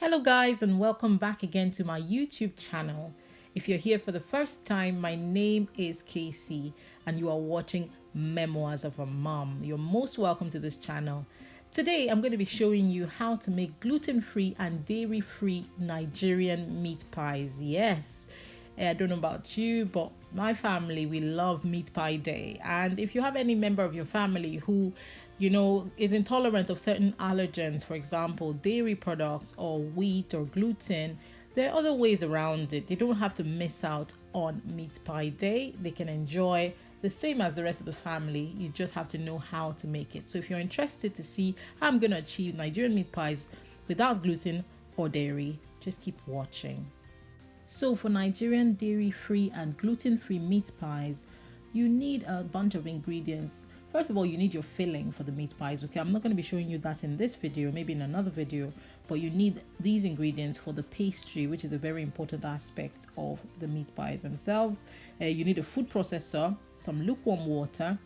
Hello guys, and welcome back again to my YouTube channel. If you're here for the first time, my name is Casey and you are watching Memoirs of a Mom. You're most welcome to this channel. Today I'm going to be showing you how to make gluten-free and dairy-free Nigerian meat pies. Yes, I don't know about you, but my family, we love meat pie day. And if you have any member of your family who is intolerant of certain allergens, for example, dairy products or wheat or gluten, there are other ways around it. They don't have to miss out on meat pie day. They can enjoy the same as the rest of the family. You just have to know how to make it. So if you're interested to see how I'm going to achieve Nigerian meat pies without gluten or dairy, just keep watching. So for Nigerian dairy-free and gluten-free meat pies, you need a bunch of ingredients. First of all, you need your filling for the meat pies, okay? I'm not going to be showing you that in this video, maybe in another video, but you need these ingredients for the pastry, which is a very important aspect of the meat pies themselves. You need a food processor, some lukewarm water,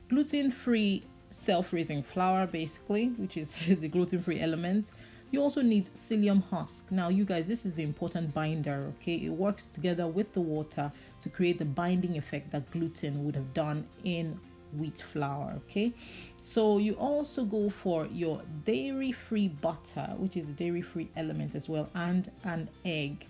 gluten-free self-raising flour, basically, which is the gluten-free element. You also need psyllium husk. Now, you guys, this is the important binder, okay? It works together with the water to create the binding effect that gluten would have done in wheat flour, okay? So you also go for your dairy-free butter, which is the dairy-free element as well, and an egg.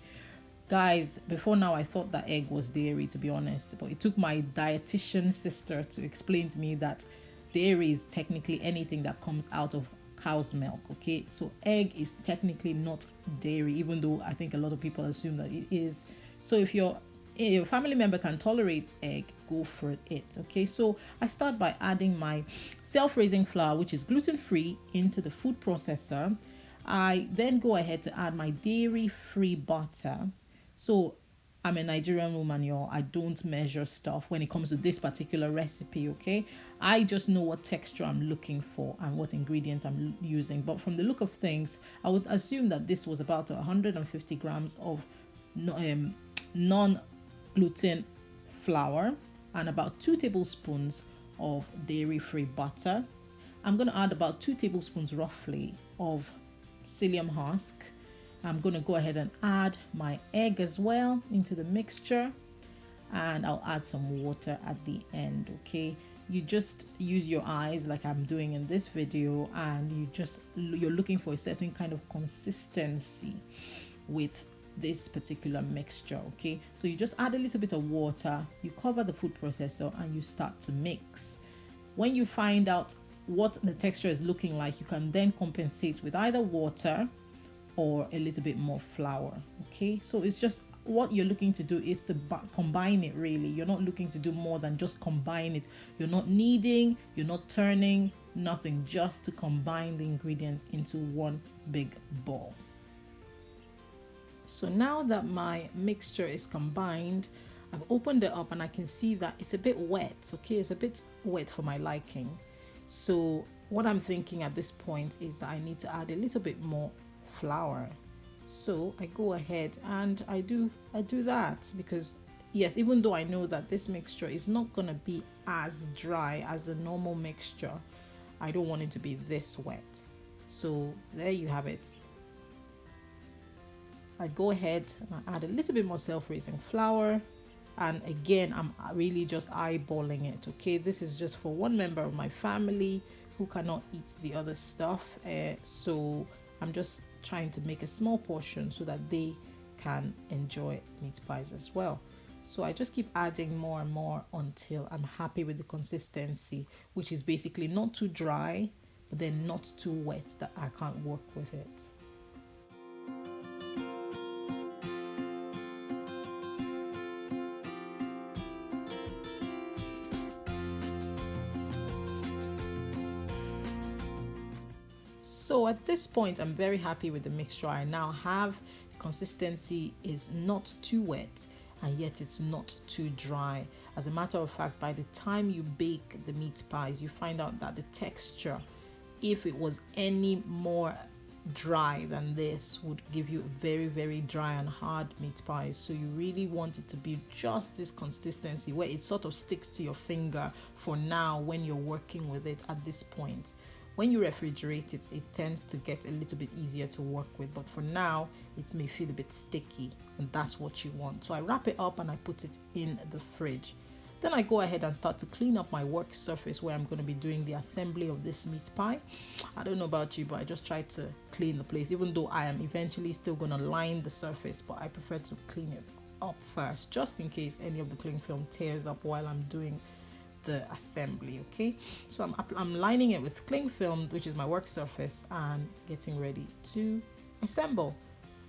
Guys, before now I thought that egg was dairy, to be honest, but it took my dietitian sister to explain to me that dairy is technically anything that comes out of cow's milk, okay? So egg is technically not dairy, even though I think a lot of people assume that it is. So if your family member can tolerate egg, go for it, okay? So I start by adding my self-raising flour, which is gluten-free, into the food processor. I then go ahead to add my dairy-free butter. So I'm a Nigerian woman, y'all. I don't measure stuff when it comes to this particular recipe, okay? I just know what texture I'm looking for and what ingredients I'm using. But from the look of things, I would assume that this was about 150 grams of non-gluten flour and about 2 tablespoons of dairy-free butter. I'm going to add about 2 tablespoons roughly of psyllium husk. I'm going to go ahead and add my egg as well into the mixture, and I'll add some water at the end, okay? You just use your eyes like I'm doing in this video, and you're looking for a certain kind of consistency with this particular mixture, okay? So you just add a little bit of water, you cover the food processor, and you start to mix. When you find out what the texture is looking like, you can then compensate with either water or a little bit more flour, okay? So it's just what you're looking to do is to combine it, really. You're not looking to do more than just combine it. You're not kneading, you're not turning, nothing, just to combine the ingredients into one big ball. So now that my mixture is combined, I've opened it up and I can see that it's a bit wet, okay? It's a bit wet for my liking. So what I'm thinking at this point is that I need to add a little bit more flour. So I go ahead and I do that, because yes, even though I know that this mixture is not going to be as dry as the normal mixture, I don't want it to be this wet. So there you have it. I go ahead and I add a little bit more self-raising flour, and again I'm really just eyeballing it, okay? This is just for one member of my family who cannot eat the other stuff, so I'm just trying to make a small portion so that they can enjoy meat pies as well. So I just keep adding more and more until I'm happy with the consistency, which is basically not too dry but then not too wet that I can't work with it. So at this point, I'm very happy with the mixture I now have. Consistency is not too wet and yet it's not too dry. As a matter of fact, by the time you bake the meat pies, you find out that the texture, if it was any more dry than this, would give you very, very dry and hard meat pies. So you really want it to be just this consistency where it sort of sticks to your finger for now when you're working with it at this point. When you refrigerate it, it tends to get a little bit easier to work with, but for now it may feel a bit sticky, and that's what you want. So I wrap it up and I put it in the fridge. Then I go ahead and start to clean up my work surface where I'm going to be doing the assembly of this meat pie. I don't know about you, but I just try to clean the place, even though I am eventually still going to line the surface, but I prefer to clean it up first, just in case any of the cling film tears up while I'm doing the assembly. Okay, so I'm lining it with cling film, which is my work surface, and getting ready to assemble.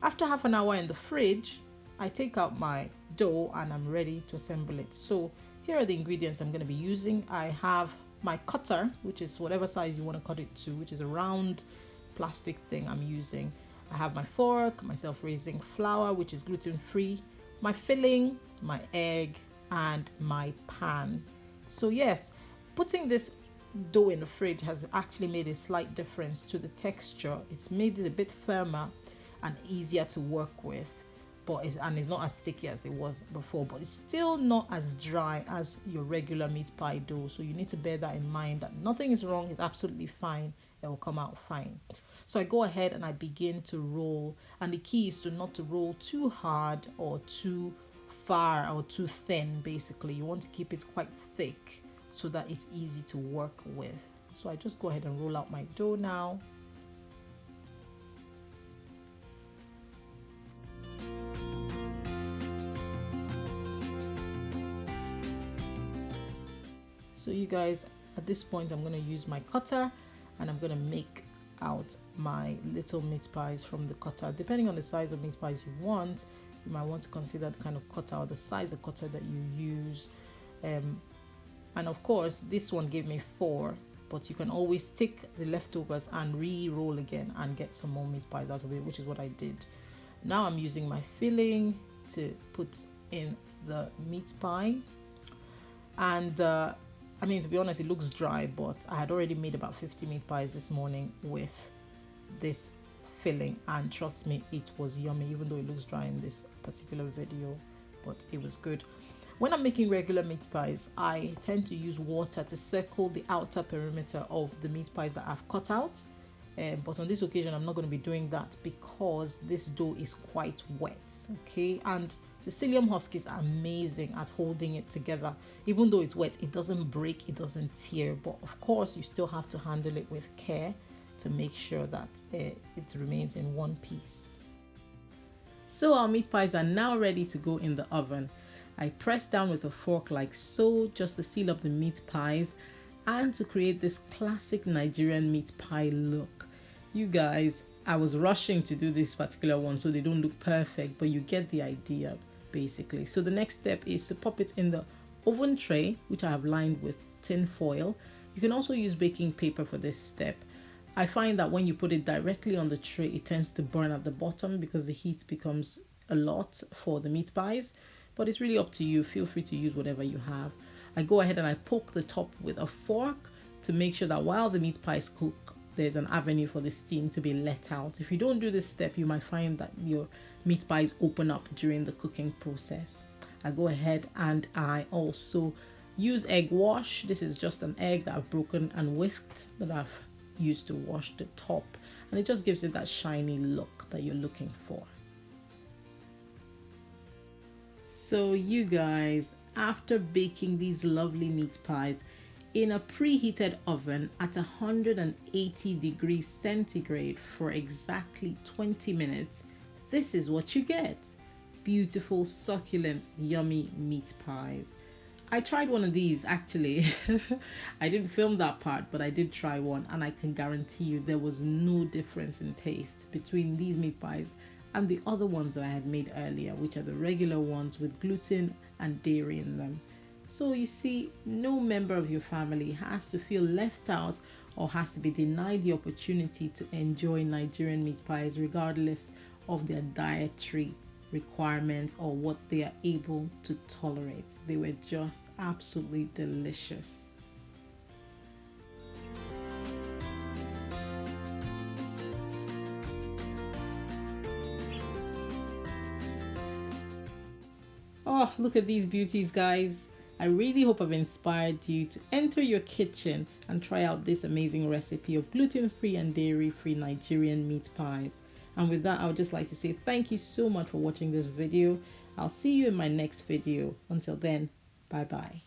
After half an hour in the fridge, I take out my dough and I'm ready to assemble it. So here are the ingredients I'm going to be using. I have my cutter, which is whatever size you want to cut it to, which is a round plastic thing I'm using. I have my fork, my self-raising flour, which is gluten-free, my filling, my egg, and my pan. So yes, putting this dough in the fridge has actually made a slight difference to the texture. It's made it a bit firmer and easier to work with, but it's not as sticky as it was before, but it's still not as dry as your regular meat pie dough. So you need to bear that in mind, that nothing is wrong, it's absolutely fine, it will come out fine. So I go ahead and I begin to roll, and the key is to not to roll too hard or too far or too thin. Basically you want to keep it quite thick so that it's easy to work with. So I just go ahead and roll out my dough now. So you guys, at this point I'm going to use my cutter and I'm going to make out my little meat pies from the cutter. Depending on the size of meat pies you want, you might want to consider the kind of cutter or the size of cutter that you use. And of course this one gave me 4, but you can always take the leftovers and re-roll again and get some more meat pies out of it, which is what I did. Now I'm using my filling to put in the meat pie, and I mean, to be honest, it looks dry, but I had already made about 50 meat pies this morning with this filling, and trust me, it was yummy, even though it looks dry in this particular video, but it was good. When I'm making regular meat pies, I tend to use water to circle the outer perimeter of the meat pies that I've cut out, but on this occasion I'm not going to be doing that because this dough is quite wet. Okay, and the psyllium husk is amazing at holding it together. Even though it's wet, it doesn't break, it doesn't tear, but of course you still have to handle it with care to make sure that it remains in one piece. So our meat pies are now ready to go in the oven. I press down with a fork like so, just to seal up the meat pies and to create this classic Nigerian meat pie look. You guys, I was rushing to do this particular one so they don't look perfect, but you get the idea basically. So the next step is to pop it in the oven tray, which I have lined with tin foil. You can also use baking paper for this step. I find that when you put it directly on the tray, it tends to burn at the bottom because the heat becomes a lot for the meat pies, but it's really up to you. Feel free to use whatever you have. I go ahead and I poke the top with a fork to make sure that while the meat pies cook, there's an avenue for the steam to be let out. If you don't do this step, you might find that your meat pies open up during the cooking process. I go ahead and I also use egg wash. This is just an egg that I've broken and whisked that I've used to wash the top, and it just gives it that shiny look that you're looking for. So you guys, after baking these lovely meat pies in a preheated oven at 180 degrees centigrade for exactly 20 minutes, this is what you get. Beautiful, succulent, yummy meat pies. I tried one of these actually. I didn't film that part, but I did try one, and I can guarantee you there was no difference in taste between these meat pies and the other ones that I had made earlier, which are the regular ones with gluten and dairy in them. So you see, no member of your family has to feel left out or has to be denied the opportunity to enjoy Nigerian meat pies, regardless of their dietary requirements or what they are able to tolerate. They were just absolutely delicious. Oh, look at these beauties, guys. I really hope I've inspired you to enter your kitchen and try out this amazing recipe of gluten-free and dairy-free Nigerian meat pies. And with that, I would just like to say thank you so much for watching this video. I'll see you in my next video. Until then, bye bye.